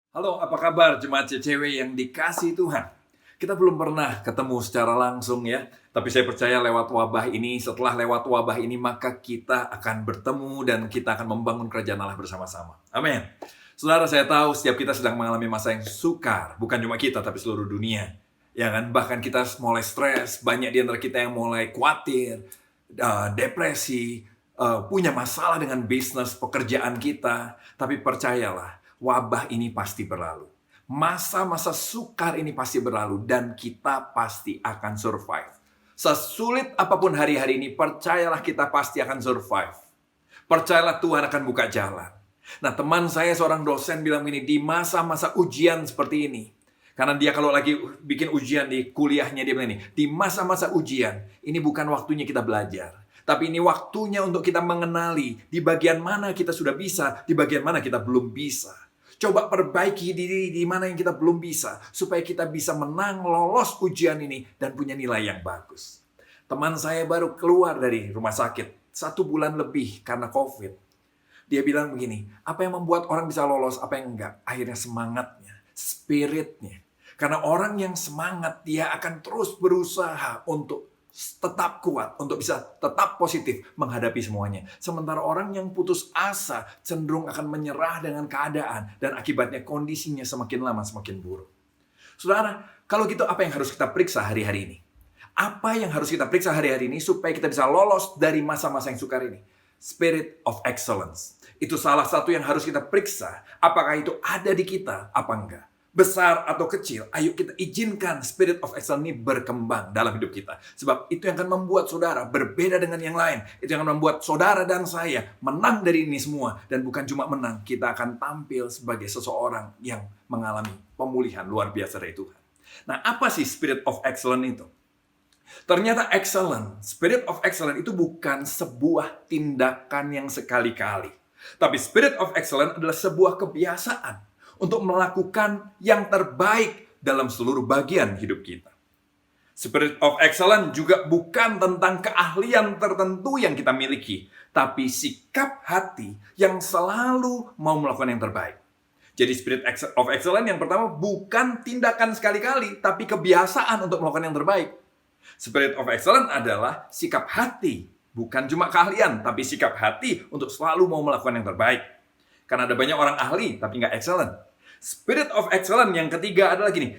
Halo, apa kabar jemaat CCW yang dikasihi Tuhan? Kita belum pernah ketemu secara langsung ya, tapi saya percaya lewat wabah ini, setelah lewat wabah ini, maka kita akan bertemu dan kita akan membangun kerajaan Allah bersama-sama. Amin. Saudara, saya tahu setiap kita sedang mengalami masa yang sukar, bukan cuma kita, tapi seluruh dunia. Ya kan, bahkan kita mulai stres, banyak di antara kita yang mulai khawatir, depresi, punya masalah dengan bisnis, pekerjaan kita. Tapi percayalah, wabah ini pasti berlalu. Masa-masa sukar ini pasti berlalu dan kita pasti akan survive. Sesulit apapun hari-hari ini, percayalah kita pasti akan survive. Percayalah Tuhan akan buka jalan. Nah, teman saya seorang dosen bilang ini, di masa-masa ujian seperti ini, karena dia kalau lagi bikin ujian di kuliahnya, dia bilang ini, di masa-masa ujian, ini bukan waktunya kita belajar. Tapi ini waktunya untuk kita mengenali di bagian mana kita sudah bisa, di bagian mana kita belum bisa. Coba perbaiki diri di mana yang kita belum bisa, supaya kita bisa menang, lolos ujian ini, dan punya nilai yang bagus. Teman saya baru keluar dari rumah sakit, 1 bulan lebih karena COVID. Dia bilang begini, apa yang membuat orang bisa lolos, apa yang enggak? Akhirnya semangatnya, spiritnya. Karena orang yang semangat, dia akan terus berusaha untuk tetap kuat, untuk bisa tetap positif menghadapi semuanya. Sementara orang yang putus asa cenderung akan menyerah dengan keadaan dan akibatnya kondisinya semakin lama semakin buruk. Saudara, kalau gitu apa yang harus kita periksa hari-hari ini? Apa yang harus kita periksa hari-hari ini supaya kita bisa lolos dari masa-masa yang sukar ini? Spirit of excellence. Itu salah satu yang harus kita periksa. Apakah itu ada di kita, apa enggak? Besar atau kecil, ayo kita izinkan spirit of excellence ini berkembang dalam hidup kita. Sebab itu yang akan membuat saudara berbeda dengan yang lain. Itu yang akan membuat saudara dan saya menang dari ini semua. Dan bukan cuma menang, kita akan tampil sebagai seseorang yang mengalami pemulihan luar biasa dari Tuhan. Nah, apa sih spirit of excellence itu? Ternyata spirit of excellence itu bukan sebuah tindakan yang sekali-kali. Tapi spirit of excellence adalah sebuah kebiasaan untuk melakukan yang terbaik dalam seluruh bagian hidup kita. Spirit of excellence juga bukan tentang keahlian tertentu yang kita miliki, tapi sikap hati yang selalu mau melakukan yang terbaik. Jadi spirit of excellence yang pertama bukan tindakan sekali-kali, tapi kebiasaan untuk melakukan yang terbaik. Spirit of excellence adalah sikap hati, bukan cuma keahlian, tapi sikap hati untuk selalu mau melakukan yang terbaik. Karena ada banyak orang ahli, tapi nggak excellent. Spirit of excellence yang ketiga adalah gini,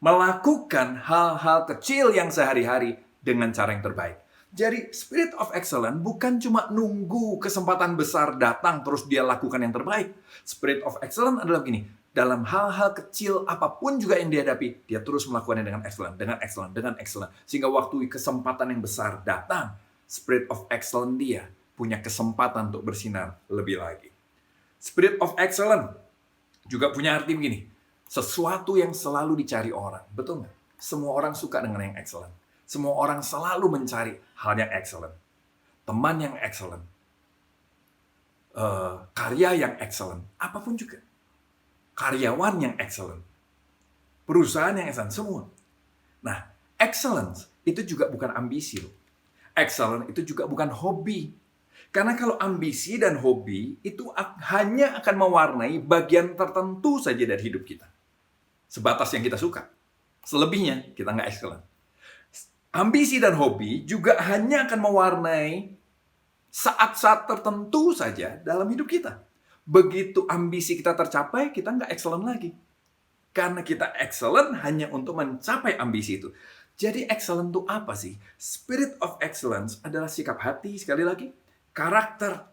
melakukan hal-hal kecil yang sehari-hari dengan cara yang terbaik. Jadi spirit of excellence bukan cuma nunggu kesempatan besar datang terus dia lakukan yang terbaik. Spirit of excellence adalah gini, dalam hal-hal kecil apapun juga yang dihadapi, dia terus melakukannya dengan excellent, dengan excellent, dengan excellent. Sehingga waktu kesempatan yang besar datang, spirit of excellence dia punya kesempatan untuk bersinar lebih lagi. Spirit of excellence juga punya arti begini, sesuatu yang selalu dicari orang. Betul nggak? Semua orang suka dengan yang excellent. Semua orang selalu mencari hal yang excellent. Teman yang excellent. Karya yang excellent. Apapun juga. Karyawan yang excellent. Perusahaan yang excellent. Semua. Nah, excellence itu juga bukan ambisi loh. Excellent itu juga bukan hobi. Karena kalau ambisi dan hobi itu hanya akan mewarnai bagian tertentu saja dari hidup kita. Sebatas yang kita suka. Selebihnya kita nggak excellent. Ambisi dan hobi juga hanya akan mewarnai saat-saat tertentu saja dalam hidup kita. Begitu ambisi kita tercapai, kita nggak excellent lagi. Karena kita excellent hanya untuk mencapai ambisi itu. Jadi excellent itu apa sih? Spirit of excellence adalah sikap hati, sekali lagi, karakter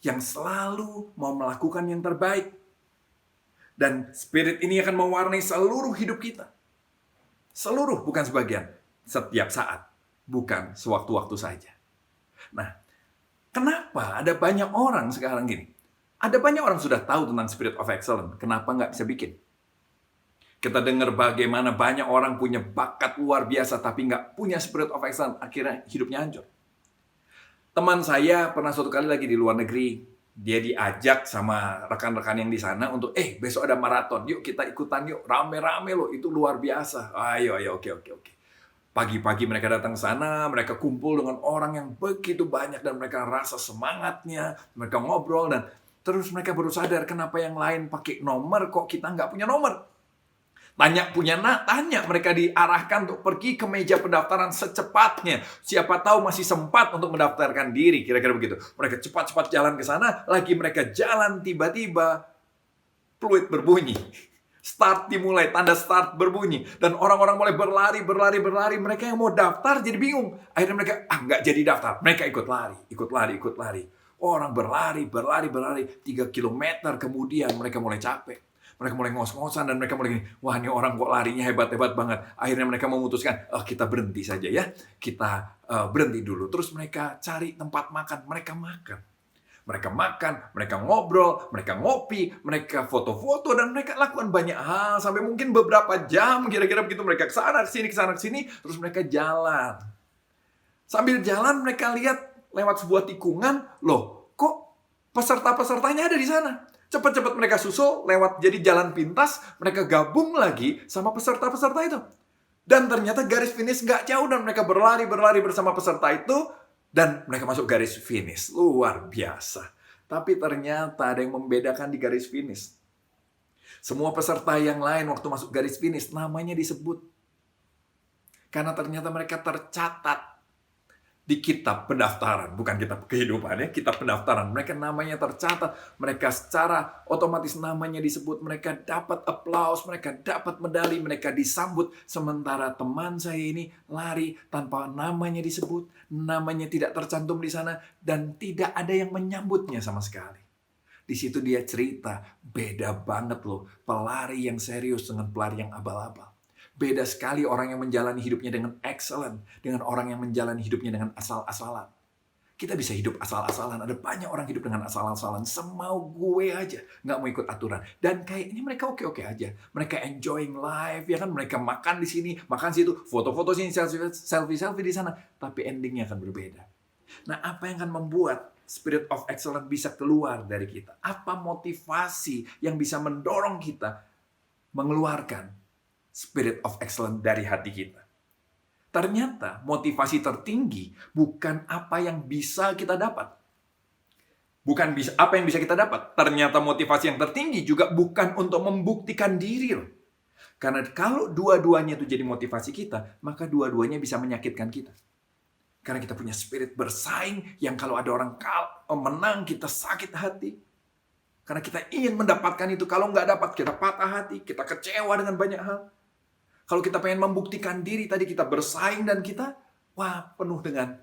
yang selalu mau melakukan yang terbaik. Dan spirit ini akan mewarnai seluruh hidup kita. Seluruh, bukan sebagian. Setiap saat. Bukan sewaktu-waktu saja. Nah, kenapa ada banyak orang sekarang gini? Ada banyak orang sudah tahu tentang spirit of excellence. Kenapa nggak bisa bikin? Kita dengar bagaimana banyak orang punya bakat luar biasa, tapi nggak punya spirit of excellence. Akhirnya hidupnya hancur. Teman saya pernah suatu kali lagi di luar negeri, dia diajak sama rekan-rekan yang di sana untuk, besok ada maraton, yuk kita ikutan yuk, rame-rame loh, itu luar biasa. Ayo, oke. Pagi-pagi mereka datang ke sana, mereka kumpul dengan orang yang begitu banyak dan mereka rasa semangatnya, mereka ngobrol dan Terus mereka baru sadar kenapa yang lain pakai nomor, kok kita nggak punya nomor. Tanya mereka diarahkan untuk pergi ke meja pendaftaran secepatnya. Siapa tahu masih sempat untuk mendaftarkan diri, kira-kira begitu. Mereka cepat-cepat jalan ke sana, lagi mereka jalan tiba-tiba peluit berbunyi. Start dimulai, tanda start berbunyi. Dan orang-orang mulai berlari. Mereka yang mau daftar jadi bingung. Akhirnya mereka, nggak jadi daftar. Mereka ikut lari. Orang berlari. 3 kilometer kemudian mereka mulai capek. Mereka mulai ngos-ngosan dan mereka mulai gini, wah ini orang kok larinya hebat-hebat banget. Akhirnya mereka memutuskan, kita berhenti saja ya. Kita berhenti dulu. Terus mereka cari tempat makan. Mereka makan, mereka ngobrol, mereka ngopi, mereka foto-foto, dan mereka lakukan banyak hal. Sampai mungkin beberapa jam, kira-kira begitu. Mereka kesana, kesini, terus mereka jalan. Sambil jalan mereka lihat lewat sebuah tikungan, loh kok peserta-pesertanya ada di sana? Cepat-cepat mereka susul lewat jadi jalan pintas, mereka gabung lagi sama peserta-peserta itu. Dan ternyata garis finish nggak jauh dan mereka berlari bersama peserta itu dan mereka masuk garis finish. Luar biasa. Tapi ternyata ada yang membedakan di garis finish. Semua peserta yang lain waktu masuk garis finish namanya disebut. Karena ternyata mereka tercatat di kitab pendaftaran, bukan kitab kehidupan ya, kitab pendaftaran. Mereka namanya tercatat, mereka secara otomatis namanya disebut, mereka dapat aplaus, mereka dapat medali, mereka disambut. Sementara teman saya ini lari tanpa namanya disebut, namanya tidak tercantum di sana, dan tidak ada yang menyambutnya sama sekali. Di situ dia cerita, beda banget loh, pelari yang serius dengan pelari yang abal-abal. Beda sekali orang yang menjalani hidupnya dengan excellent dengan orang yang menjalani hidupnya dengan asal-asalan. Kita bisa hidup asal-asalan. Ada banyak orang hidup dengan asal-asalan. Semau gue aja. Nggak mau ikut aturan. Dan kayaknya mereka oke-oke aja. Mereka enjoying life. Ya kan? Mereka makan di sini, makan situ. Foto-foto sini, selfie-selfie di sana. Tapi endingnya akan berbeda. Nah, apa yang akan membuat spirit of excellence bisa keluar dari kita? Apa motivasi yang bisa mendorong kita mengeluarkan spirit of excellence dari hati kita? Ternyata motivasi tertinggi bukan apa yang bisa kita dapat. Bukan apa yang bisa kita dapat. Ternyata motivasi yang tertinggi juga bukan untuk membuktikan diri loh. Karena kalau dua-duanya itu jadi motivasi kita, maka dua-duanya bisa menyakitkan kita. Karena kita punya spirit bersaing yang kalau ada orang menang kita sakit hati. Karena kita ingin mendapatkan itu. Kalau nggak dapat kita patah hati, kita kecewa dengan banyak hal. Kalau kita pengen membuktikan diri, tadi kita bersaing dan kita, penuh dengan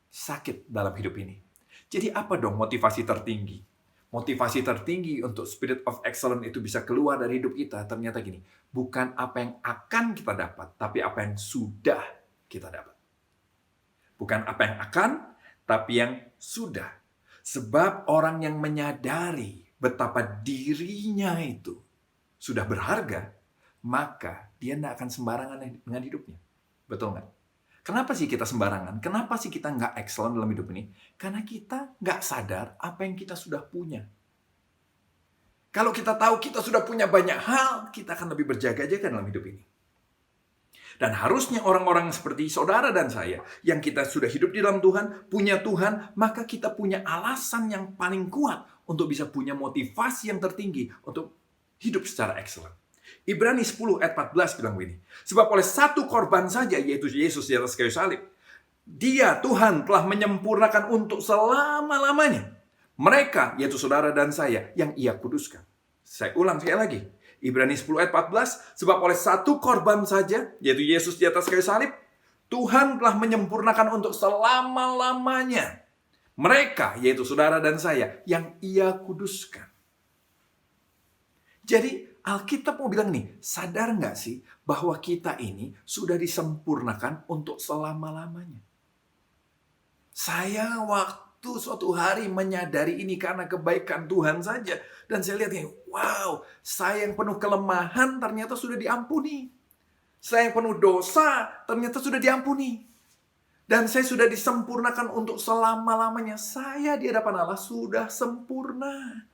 sakit dalam hidup ini. Jadi apa dong motivasi tertinggi? Motivasi tertinggi untuk spirit of excellence itu bisa keluar dari hidup kita, ternyata gini, bukan apa yang akan kita dapat, tapi apa yang sudah kita dapat. Bukan apa yang akan, tapi yang sudah. Sebab orang yang menyadari betapa dirinya itu sudah berharga, maka dia tidak akan sembarangan dengan hidupnya. Betul nggak? Kenapa sih kita sembarangan? Kenapa sih kita nggak excellent dalam hidup ini? Karena kita nggak sadar apa yang kita sudah punya. Kalau kita tahu kita sudah punya banyak hal, kita akan lebih berjaga-jaga dalam hidup ini. Dan harusnya orang-orang seperti saudara dan saya, yang kita sudah hidup di dalam Tuhan, punya Tuhan, maka kita punya alasan yang paling kuat untuk bisa punya motivasi yang tertinggi untuk hidup secara excellent. Ibrani 10 ayat 14 bilang begini. Sebab oleh satu korban saja, yaitu Yesus di atas kayu salib, Dia, Tuhan, telah menyempurnakan untuk selama-lamanya mereka, yaitu saudara dan saya, yang Ia kuduskan. Saya ulang sekali lagi. Ibrani 10 ayat 14. Sebab oleh satu korban saja, yaitu Yesus di atas kayu salib, Tuhan telah menyempurnakan untuk selama-lamanya mereka, yaitu saudara dan saya, yang Ia kuduskan. Jadi, Alkitab mau bilang nih, sadar nggak sih bahwa kita ini sudah disempurnakan untuk selama-lamanya? Saya waktu suatu hari menyadari ini karena kebaikan Tuhan saja. Dan saya lihat nih, wow, saya yang penuh kelemahan ternyata sudah diampuni. Saya yang penuh dosa ternyata sudah diampuni. Dan saya sudah disempurnakan untuk selama-lamanya. Saya di hadapan Allah sudah sempurna.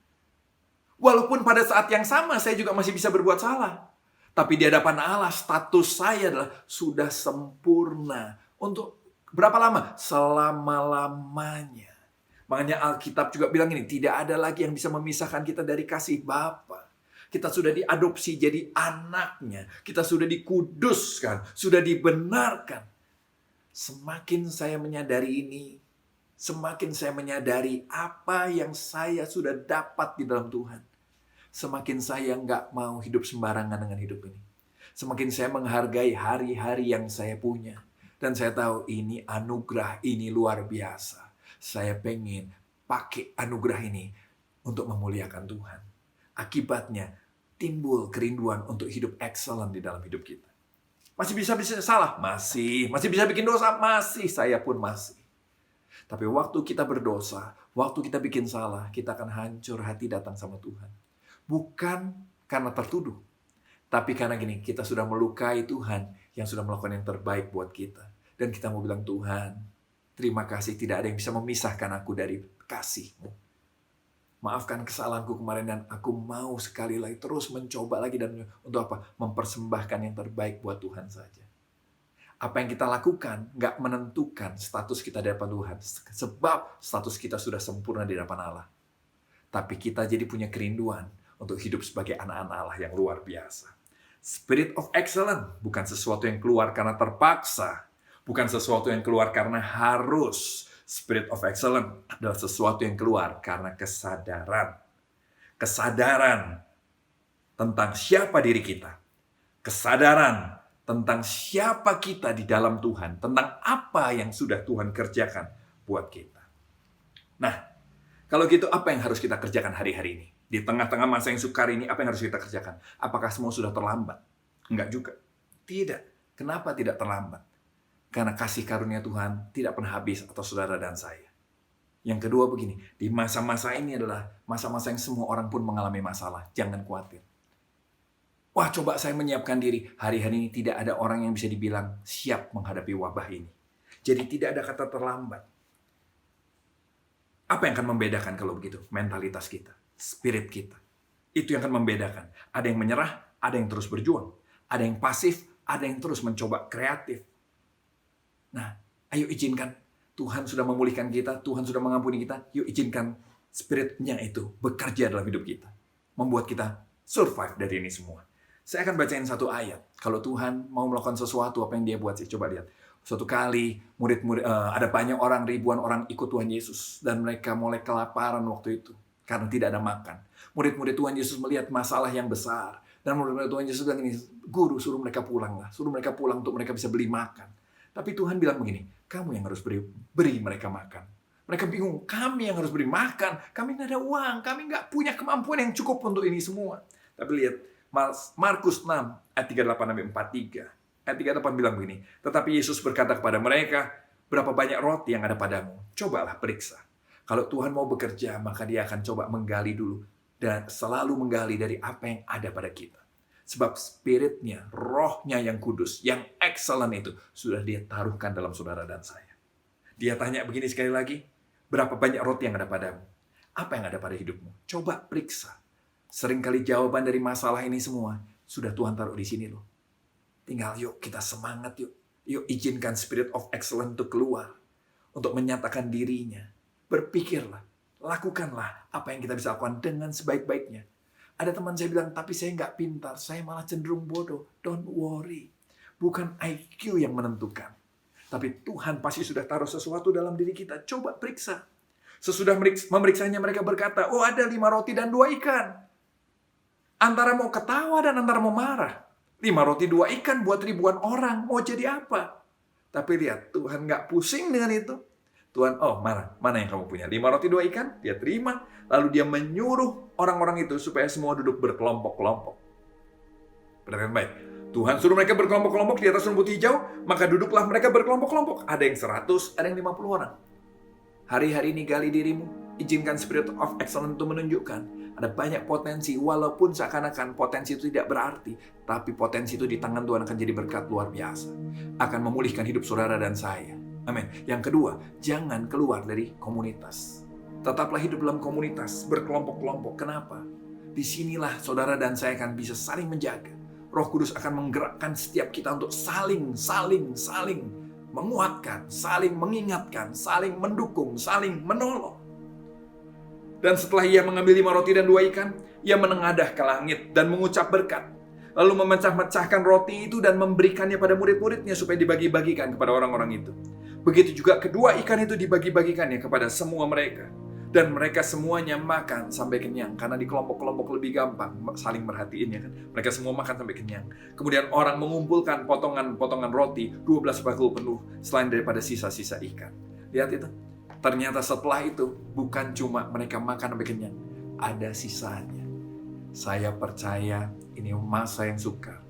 Walaupun pada saat yang sama saya juga masih bisa berbuat salah. Tapi di hadapan Allah status saya adalah sudah sempurna. Untuk berapa lama? Selama-lamanya. Makanya Alkitab juga bilang ini, tidak ada lagi yang bisa memisahkan kita dari kasih Bapa. Kita sudah diadopsi jadi anaknya. Kita sudah dikuduskan, sudah dibenarkan. Semakin saya menyadari ini, semakin saya menyadari apa yang saya sudah dapat di dalam Tuhan. Semakin saya nggak mau hidup sembarangan dengan hidup ini. Semakin saya menghargai hari-hari yang saya punya. Dan saya tahu ini anugerah, ini luar biasa. Saya pengen pakai anugerah ini untuk memuliakan Tuhan. Akibatnya timbul kerinduan untuk hidup excellent di dalam hidup kita. Masih bisa salah? Masih bisa bikin dosa? Masih, saya pun masih. Tapi waktu kita berdosa, waktu kita bikin salah, kita akan hancur hati datang sama Tuhan. Bukan karena tertuduh, tapi karena gini, kita sudah melukai Tuhan yang sudah melakukan yang terbaik buat kita. Dan kita mau bilang, Tuhan, terima kasih, tidak ada yang bisa memisahkan aku dari kasih-Mu. Maafkan kesalahanku kemarin dan aku mau sekali lagi terus mencoba lagi dan untuk apa? Mempersembahkan yang terbaik buat Tuhan saja. Apa yang kita lakukan nggak menentukan status kita di hadapan Tuhan. Sebab status kita sudah sempurna di hadapan Allah. Tapi kita jadi punya kerinduan untuk hidup sebagai anak-anak Allah yang luar biasa. Spirit of excellence bukan sesuatu yang keluar karena terpaksa. Bukan sesuatu yang keluar karena harus. Spirit of excellence adalah sesuatu yang keluar karena kesadaran. Kesadaran tentang siapa diri kita. Kesadaran tentang siapa kita di dalam Tuhan. Tentang apa yang sudah Tuhan kerjakan buat kita. Nah, kalau gitu apa yang harus kita kerjakan hari-hari ini? Di tengah-tengah masa yang sukar ini, apa yang harus kita kerjakan? Apakah semua sudah terlambat? Enggak juga. Tidak. Kenapa tidak terlambat? Karena kasih karunia Tuhan tidak pernah habis atas saudara dan saya. Yang kedua begini, di masa-masa ini adalah masa-masa yang semua orang pun mengalami masalah. Jangan khawatir. Wah, coba saya menyiapkan diri. Hari-hari ini tidak ada orang yang bisa dibilang siap menghadapi wabah ini. Jadi tidak ada kata terlambat. Apa yang akan membedakan kalau begitu? Mentalitas kita, spirit kita. Itu yang akan membedakan. Ada yang menyerah, ada yang terus berjuang. Ada yang pasif, ada yang terus mencoba kreatif. Nah, ayo izinkan. Tuhan sudah memulihkan kita, Tuhan sudah mengampuni kita. Yuk izinkan spiritnya itu bekerja dalam hidup kita. Membuat kita survive dari ini semua. Saya akan bacain satu ayat. Kalau Tuhan mau melakukan sesuatu, apa yang dia buat sih? Coba lihat. Suatu kali, ada banyak orang, ribuan orang ikut Tuhan Yesus. Dan mereka mulai kelaparan waktu itu. Karena tidak ada makan. Murid-murid Tuhan Yesus melihat masalah yang besar. Dan murid-murid Tuhan Yesus bilang ini, Guru, suruh mereka pulang lah. Suruh mereka pulang untuk mereka bisa beli makan. Tapi Tuhan bilang begini, kamu yang harus beri mereka makan. Mereka bingung, kami yang harus beri makan. Kami nggak ada uang, kami nggak punya kemampuan yang cukup untuk ini semua. Tapi lihat, Markus 6, ayat 38-43. Ayat 38 bilang begini, tetapi Yesus berkata kepada mereka, berapa banyak roti yang ada padamu? Cobalah periksa. Kalau Tuhan mau bekerja, maka dia akan coba menggali dulu. Dan selalu menggali dari apa yang ada pada kita. Sebab spiritnya, rohnya yang kudus, yang excellent itu, sudah dia taruhkan dalam saudara dan saya. Dia tanya begini sekali lagi, berapa banyak roti yang ada padamu? Apa yang ada pada hidupmu? Coba periksa. Seringkali jawaban dari masalah ini semua, sudah Tuhan taruh di sini loh. Tinggal yuk kita semangat yuk. Yuk izinkan spirit of excellence itu keluar. Untuk menyatakan dirinya. Berpikirlah, lakukanlah apa yang kita bisa lakukan dengan sebaik-baiknya. Ada teman saya bilang, tapi saya nggak pintar, saya malah cenderung bodoh. Don't worry. Bukan IQ yang menentukan. Tapi Tuhan pasti sudah taruh sesuatu dalam diri kita. Coba periksa. Sesudah memeriksanya mereka berkata, oh ada 5 roti dan 2 ikan. Antara mau ketawa dan antara mau marah. 5 roti 2 ikan buat ribuan orang. Mau jadi apa? Tapi lihat, Tuhan nggak pusing dengan itu. Tuhan, oh mana yang kamu punya? 5 roti 2 ikan, dia terima. Lalu dia menyuruh orang-orang itu supaya semua duduk berkelompok-kelompok. Perhatikan baik. Tuhan suruh mereka berkelompok-kelompok di atas rumput hijau, maka duduklah mereka berkelompok-kelompok. Ada yang 100, ada yang 50 orang. Hari-hari ini gali dirimu, izinkan spirit of excellence itu menunjukkan. Ada banyak potensi, walaupun seakan-akan potensi itu tidak berarti, tapi potensi itu di tangan Tuhan akan jadi berkat luar biasa. Akan memulihkan hidup saudara dan saya. Amin. Yang kedua, jangan keluar dari komunitas. Tetaplah hidup dalam komunitas, berkelompok-kelompok. Kenapa? Disinilah saudara dan saya akan bisa saling menjaga. Roh Kudus akan menggerakkan setiap kita untuk saling menguatkan, saling mengingatkan, saling mendukung, saling menolong. Dan setelah ia mengambil 5 roti dan 2 ikan, ia menengadah ke langit dan mengucap berkat. Lalu memecah-mecahkan roti itu dan memberikannya pada murid-muridnya supaya dibagi-bagikan kepada orang-orang itu. Begitu juga kedua ikan itu dibagi-bagikannya kepada semua mereka. Dan mereka semuanya makan sampai kenyang. Karena di kelompok-kelompok lebih gampang saling merhatiin ya kan. Mereka semua makan sampai kenyang. Kemudian orang mengumpulkan potongan-potongan roti 12 bakul penuh selain daripada sisa-sisa ikan. Lihat itu. Ternyata setelah itu bukan cuma mereka makan sampai kenyang. Ada sisanya. Saya percaya ini masa yang sukar.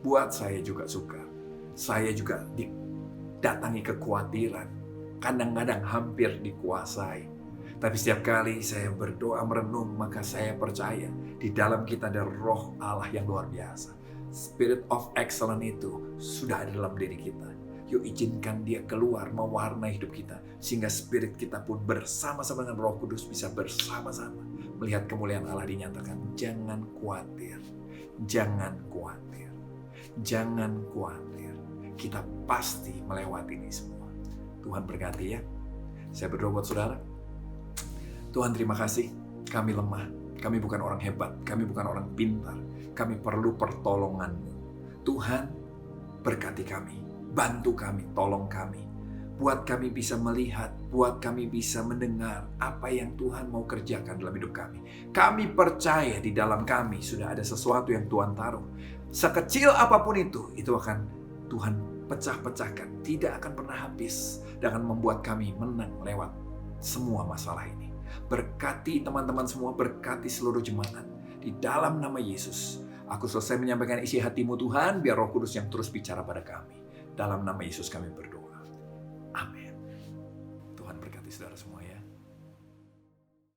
Buat saya juga sukar. Saya juga didatangi kekhawatiran. Kadang-kadang hampir dikuasai. Tapi setiap kali saya berdoa merenung, maka saya percaya di dalam kita ada roh Allah yang luar biasa. Spirit of excellence itu sudah ada dalam diri kita. Yuk izinkan dia keluar mewarnai hidup kita. Sehingga spirit kita pun bersama-sama dengan Roh Kudus bisa bersama-sama melihat kemuliaan Allah dinyatakan. Jangan khawatir. Jangan khawatir. Jangan khawatir. Kita pasti melewati ini semua. Tuhan berkati ya. Saya berdoa buat saudara. Tuhan terima kasih, kami lemah, kami bukan orang hebat, kami bukan orang pintar, kami perlu pertolongan-Mu. Tuhan, berkati kami, bantu kami, tolong kami. Buat kami bisa melihat, buat kami bisa mendengar apa yang Tuhan mau kerjakan dalam hidup kami. Kami percaya di dalam kami sudah ada sesuatu yang Tuhan taruh. Sekecil apapun itu akan Tuhan pecah-pecahkan, tidak akan pernah habis, dan akan membuat kami menang lewat semua masalah ini. Berkati teman-teman semua, berkati seluruh jemaat. Di dalam nama Yesus, aku selesai menyampaikan isi hati-Mu Tuhan, biar Roh Kudus yang terus bicara pada kami. Dalam nama Yesus kami berdoa. Amin. Tuhan berkati saudara semua.